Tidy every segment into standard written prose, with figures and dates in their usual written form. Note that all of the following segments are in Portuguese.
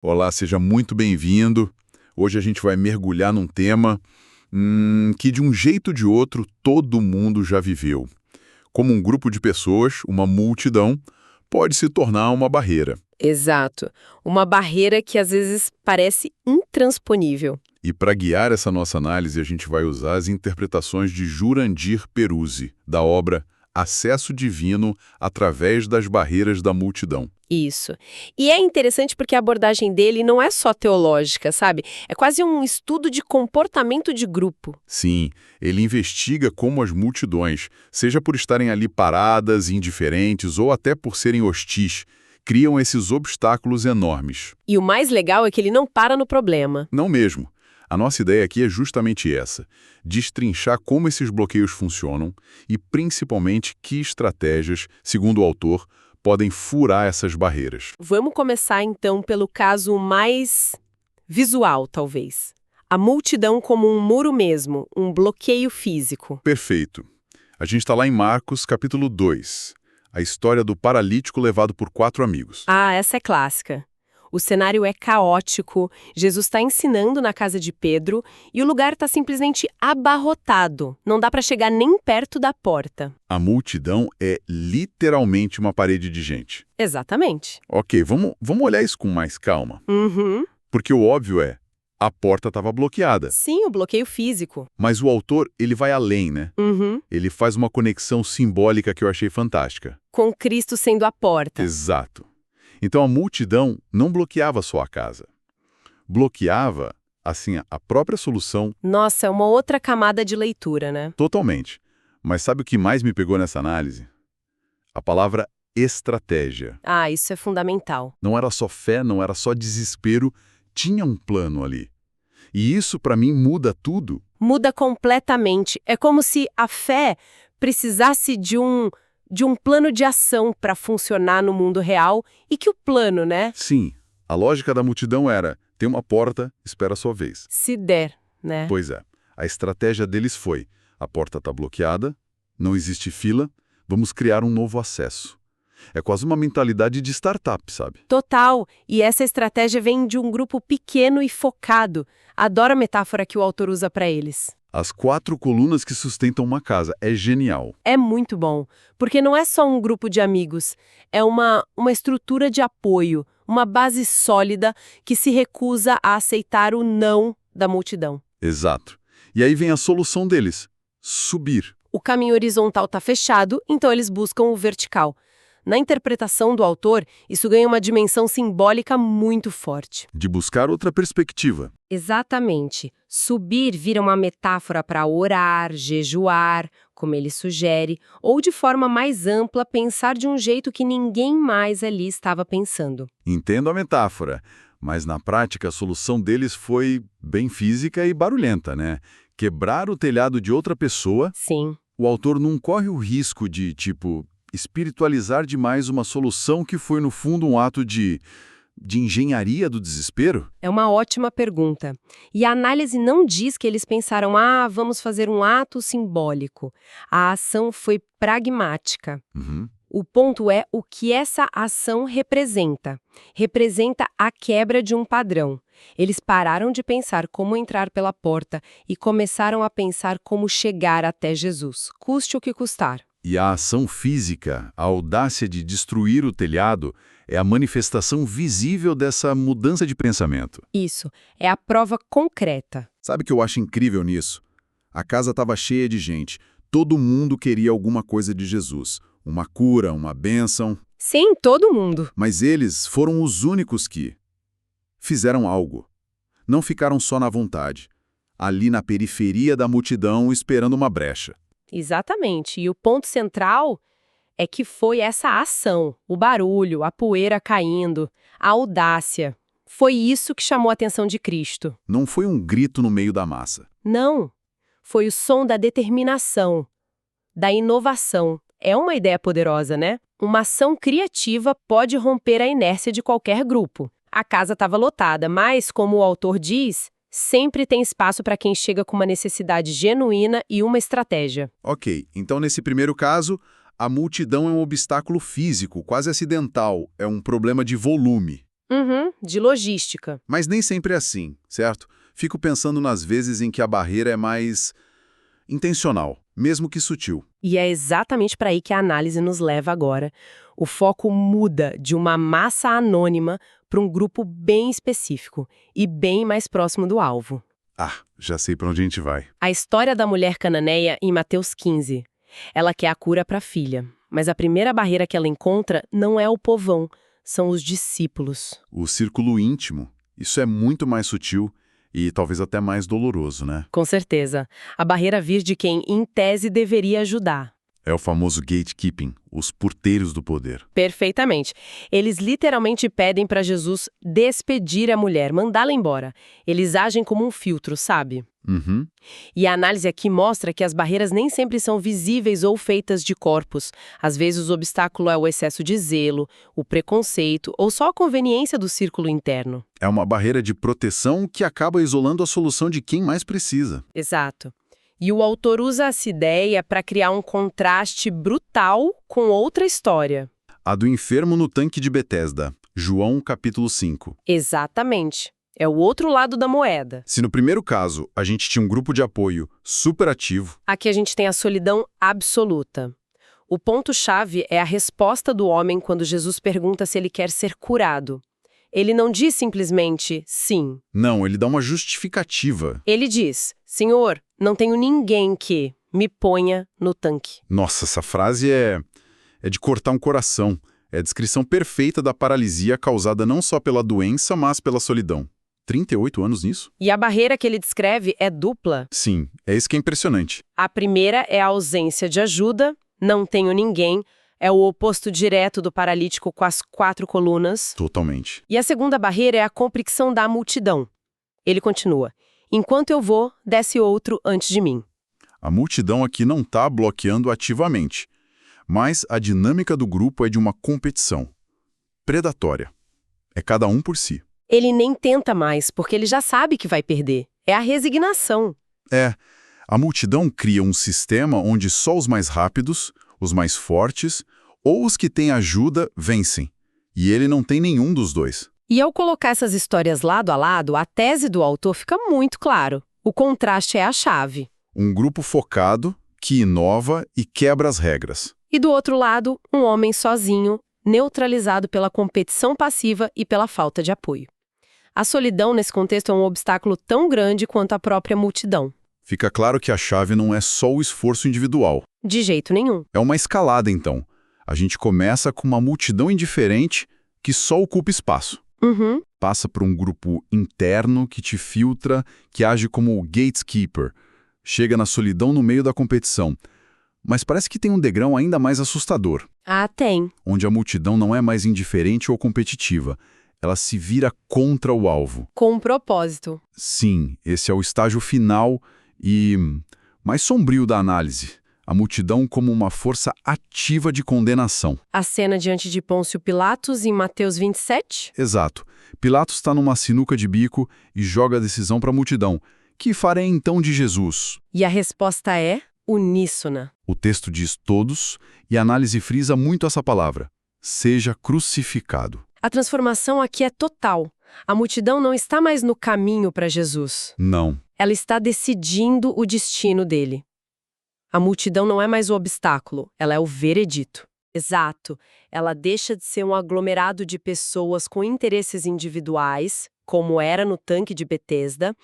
Olá, seja muito bem-vindo. Hoje a gente vai mergulhar num tema que, de um jeito ou de outro, todo mundo já viveu. Como um grupo de pessoas, uma multidão, pode se tornar uma barreira. Exato. Uma barreira que às vezes parece intransponível. E para guiar essa nossa análise, a gente vai usar as interpretações de Jurandir Peruzzi, da obra Acesso Divino através das Barreiras da Multidão. Isso. E é interessante porque a abordagem dele não é só teológica, sabe? É quase um estudo de comportamento de grupo. Sim, ele investiga como as multidões, seja por estarem ali paradas, indiferentes ou até por serem hostis, criam esses obstáculos enormes. E o mais legal é que ele não para no problema. Não mesmo. A nossa ideia aqui é justamente essa: destrinchar como esses bloqueios funcionam e, principalmente, que estratégias, segundo o autor, podem furar essas barreiras. Vamos começar então pelo caso mais visual, talvez. A multidão como um muro mesmo, um bloqueio físico. Perfeito. A gente está lá em Marcos, capítulo 2, a história do paralítico levado por 4 amigos. Ah, essa é clássica. O cenário é caótico, Jesus está ensinando na casa de Pedro e o lugar está simplesmente abarrotado. Não dá para chegar nem perto da porta. A multidão é literalmente uma parede de gente. Exatamente. Ok, vamos olhar isso com mais calma. Uhum. Porque o óbvio é, a porta estava bloqueada. Sim, o bloqueio físico. Mas o autor, ele vai além, né? Uhum. Ele faz uma conexão simbólica que eu achei fantástica. Com Cristo sendo a porta. Exato. Então a multidão não bloqueava só a casa. Bloqueava, assim, a própria solução Nossa, é uma outra camada de leitura, né? totalmente. Mas sabe o que mais me pegou nessa análise? A palavra estratégia. Ah, isso é fundamental. Não era só fé, não era só desespero, tinha um plano ali. E isso, para mim, muda tudo. Muda completamente. É como se a fé precisasse de um plano de ação para funcionar no mundo real e que o plano, né, Sim, a lógica da multidão era, tem uma porta, espera a sua vez. se der, né? Pois é, a estratégia deles foi, a porta está bloqueada, não existe fila, vamos criar um novo acesso. É quase uma mentalidade de startup, sabe? Total. E essa estratégia vem de um grupo pequeno e focado. Adoro a metáfora que o autor usa para eles. As 4 colunas que sustentam uma casa, é genial. É muito bom, porque não é só um grupo de amigos, é uma estrutura de apoio, uma base sólida que se recusa a aceitar o não da multidão. Exato. E aí vem a solução deles, subir. O caminho horizontal está fechado, então eles buscam o vertical. Na interpretação do autor, isso ganha uma dimensão simbólica muito forte. De buscar outra perspectiva. Exatamente. Subir vira uma metáfora para orar, jejuar, como ele sugere, ou de forma mais ampla pensar de um jeito que ninguém mais ali estava pensando. Entendo a metáfora, mas na prática a solução deles foi bem física e barulhenta, né? Quebrar o telhado de outra pessoa. Sim. O autor não corre o risco de, espiritualizar demais uma solução que foi, no fundo, um ato de engenharia do desespero? É uma ótima pergunta. E a análise não diz que eles pensaram, vamos fazer um ato simbólico. A ação foi pragmática. Uhum. O ponto é o que essa ação representa. Representa a quebra de um padrão. Eles pararam de pensar como entrar pela porta e começaram a pensar como chegar até Jesus, custe o que custar. E a ação física, a audácia de destruir o telhado, é a manifestação visível dessa mudança de pensamento. Isso, é a prova concreta. Sabe o que eu acho incrível nisso? A casa estava cheia de gente. Todo mundo queria alguma coisa de Jesus. Uma cura, uma bênção. Sim, todo mundo. Mas eles foram os únicos que fizeram algo. Não ficaram só na vontade. Ali na periferia da multidão, esperando uma brecha. Exatamente. E o ponto central é que foi essa ação, o barulho, a poeira caindo, a audácia. Foi isso que chamou a atenção de Cristo. Não foi um grito no meio da massa. Não. Foi o som da determinação, da inovação. É uma ideia poderosa, né? Uma ação criativa pode romper a inércia de qualquer grupo. A casa estava lotada, mas, como o autor diz, sempre tem espaço para quem chega com uma necessidade genuína e uma estratégia. Ok, então nesse primeiro caso, a multidão é um obstáculo físico, quase acidental, é um problema de volume. Uhum, de logística. Mas nem sempre é assim, certo? Fico pensando nas vezes em que a barreira é mais intencional, mesmo que sutil. E é exatamente para aí que a análise nos leva agora. O foco muda de uma massa anônima para um grupo bem específico e bem mais próximo do alvo. Ah, já sei para onde a gente vai. A história da mulher cananeia em Mateus 15. Ela quer a cura para a filha, mas a primeira barreira que ela encontra não é o povão, são os discípulos. O círculo íntimo, isso é muito mais sutil e talvez até mais doloroso, né? Com certeza. A barreira vir de quem, em tese, deveria ajudar. É o famoso gatekeeping, os porteiros do poder. Perfeitamente. Eles literalmente pedem para Jesus despedir a mulher, mandá-la embora. Eles agem como um filtro, sabe? Uhum. E a análise aqui mostra que as barreiras nem sempre são visíveis ou feitas de corpos. Às vezes o obstáculo é o excesso de zelo, o preconceito ou só a conveniência do círculo interno. É uma barreira de proteção que acaba isolando a solução de quem mais precisa. Exato. E o autor usa essa ideia para criar um contraste brutal com outra história. A do enfermo no tanque de Betesda, João capítulo 5. Exatamente. É o outro lado da moeda. Se no primeiro caso a gente tinha um grupo de apoio super ativo, Aqui a gente tem a solidão absoluta. O ponto-chave é a resposta do homem quando Jesus pergunta se ele quer ser curado. Ele não diz simplesmente sim. não, ele dá uma justificativa. Ele diz: Senhor, não tenho ninguém que me ponha no tanque. Nossa, essa frase é de cortar um coração. É a descrição perfeita da paralisia causada não só pela doença, mas pela solidão. 38 anos nisso? E a barreira que ele descreve é dupla. Sim, é isso que é impressionante. A primeira é a ausência de ajuda, não tenho ninguém, é o oposto direto do paralítico com as 4 colunas. Totalmente. E a segunda barreira é a convicção da multidão. Ele continua: enquanto eu vou, desce outro antes de mim. A multidão aqui não está bloqueando ativamente, mas a dinâmica do grupo é de uma competição predatória. É cada um por si. Ele nem tenta mais, porque ele já sabe que vai perder. É a resignação. A multidão cria um sistema onde só os mais rápidos, os mais fortes ou os que têm ajuda vencem. E ele não tem nenhum dos dois. E ao colocar essas histórias lado a lado, a tese do autor fica muito claro. O contraste é a chave. Um grupo focado, que inova e quebra as regras. E do outro lado, um homem sozinho, neutralizado pela competição passiva e pela falta de apoio. A solidão nesse contexto é um obstáculo tão grande quanto a própria multidão. Fica claro que a chave não é só o esforço individual. De jeito nenhum. É uma escalada, então. A gente começa com uma multidão indiferente que só ocupa espaço. Uhum. Passa por um grupo interno que te filtra, que age como o gatekeeper. Chega na solidão no meio da competição. Mas parece que tem um degrau ainda mais assustador, Ah, tem. onde a multidão não é mais indiferente ou competitiva. Ela se vira contra o alvo. Com um propósito. Sim, esse é o estágio final e mais sombrio da análise. A multidão como uma força ativa de condenação. A cena diante de Pôncio Pilatos em Mateus 27? Exato. Pilatos está numa sinuca de bico e joga a decisão para a multidão. Que farei então de Jesus? E a resposta é uníssona. O texto diz todos e a análise frisa muito essa palavra. Seja crucificado. A transformação aqui é total. A multidão não está mais no caminho para Jesus. Não. Ela está decidindo o destino dele. A multidão não é mais o obstáculo, ela é o veredito. Exato. Ela deixa de ser um aglomerado de pessoas com interesses individuais, como era no tanque de Betesda,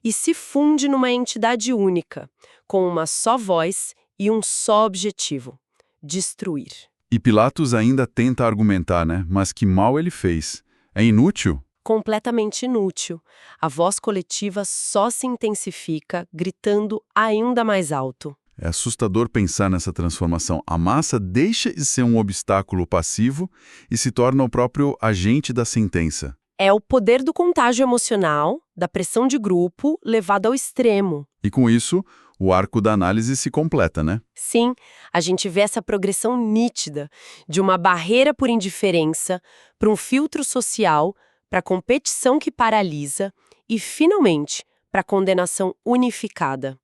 e se funde numa entidade única, com uma só voz e um só objetivo: destruir. E Pilatos ainda tenta argumentar, né? Mas que mal ele fez. É inútil? Completamente inútil. A voz coletiva só se intensifica, gritando ainda mais alto. É assustador pensar nessa transformação. A massa deixa de ser um obstáculo passivo e se torna o próprio agente da sentença. É o poder do contágio emocional, da pressão de grupo, levado ao extremo. E com isso, o arco da análise se completa, né? Sim, a gente vê essa progressão nítida de uma barreira por indiferença para um filtro social, para a competição que paralisa e, finalmente, para a condenação unificada.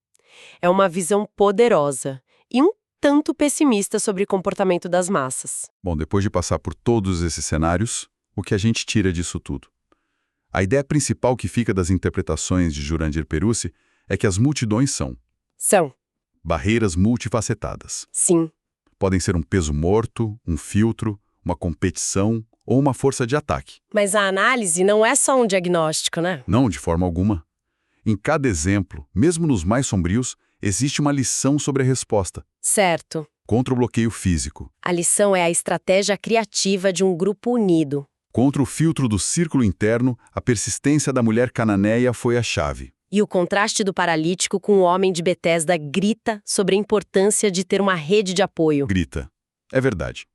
É uma visão poderosa e um tanto pessimista sobre o comportamento das massas. Bom, depois de passar por todos esses cenários, o que a gente tira disso tudo? A ideia principal que fica das interpretações de Jurandir Perucci é que as multidões São. barreiras multifacetadas. Sim. Podem ser um peso morto, um filtro, uma competição ou uma força de ataque. Mas a análise não é só um diagnóstico, né? Não, de forma alguma. Em cada exemplo, mesmo nos mais sombrios, existe uma lição sobre a resposta. Certo. Contra o bloqueio físico, A lição é a estratégia criativa de um grupo unido. contra o filtro do círculo interno, a persistência da mulher cananeia foi a chave. E o contraste do paralítico com o homem de Betesda grita sobre a importância de ter uma rede de apoio. Grita. É verdade.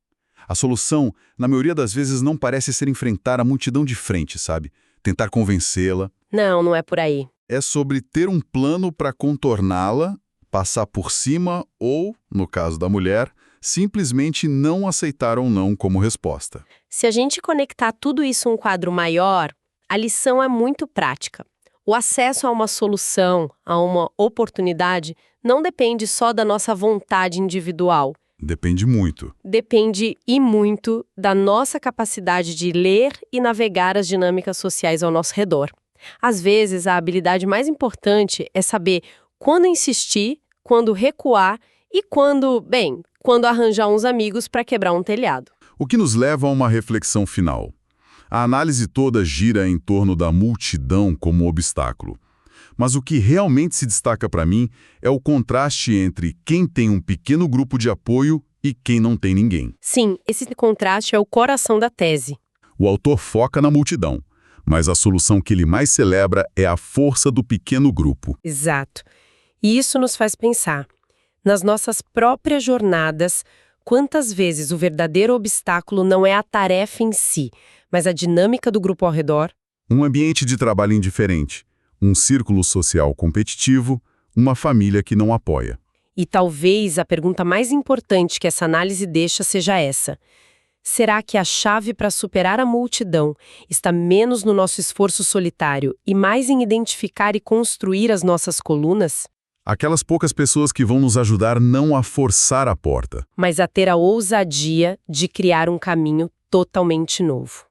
A solução, na maioria das vezes, não parece ser enfrentar a multidão de frente, sabe? Tentar convencê-la. Não, não é por aí. É sobre ter um plano para contorná-la, passar por cima ou, no caso da mulher, simplesmente não aceitar ou não como resposta. Se a gente conectar tudo isso a um quadro maior, a lição é muito prática. O acesso a uma solução, a uma oportunidade, não depende só da nossa vontade individual. Depende muito. Depende e muito da nossa capacidade de ler e navegar as dinâmicas sociais ao nosso redor. Às vezes, a habilidade mais importante é saber quando insistir, quando recuar e quando arranjar uns amigos para quebrar um telhado. O que nos leva a uma reflexão final. A análise toda gira em torno da multidão como obstáculo. Mas o que realmente se destaca para mim é o contraste entre quem tem um pequeno grupo de apoio e quem não tem ninguém. Sim, esse contraste é o coração da tese. O autor foca na multidão, mas a solução que ele mais celebra é a força do pequeno grupo. Exato. E isso nos faz pensar. Nas nossas próprias jornadas, quantas vezes o verdadeiro obstáculo não é a tarefa em si, mas a dinâmica do grupo ao redor? Um ambiente de trabalho indiferente, um círculo social competitivo, uma família que não apoia. E talvez a pergunta mais importante que essa análise deixa seja essa. Será que a chave para superar a multidão está menos no nosso esforço solitário e mais em identificar e construir as nossas colunas? Aquelas poucas pessoas que vão nos ajudar não a forçar a porta. Mas a ter a ousadia de criar um caminho totalmente novo.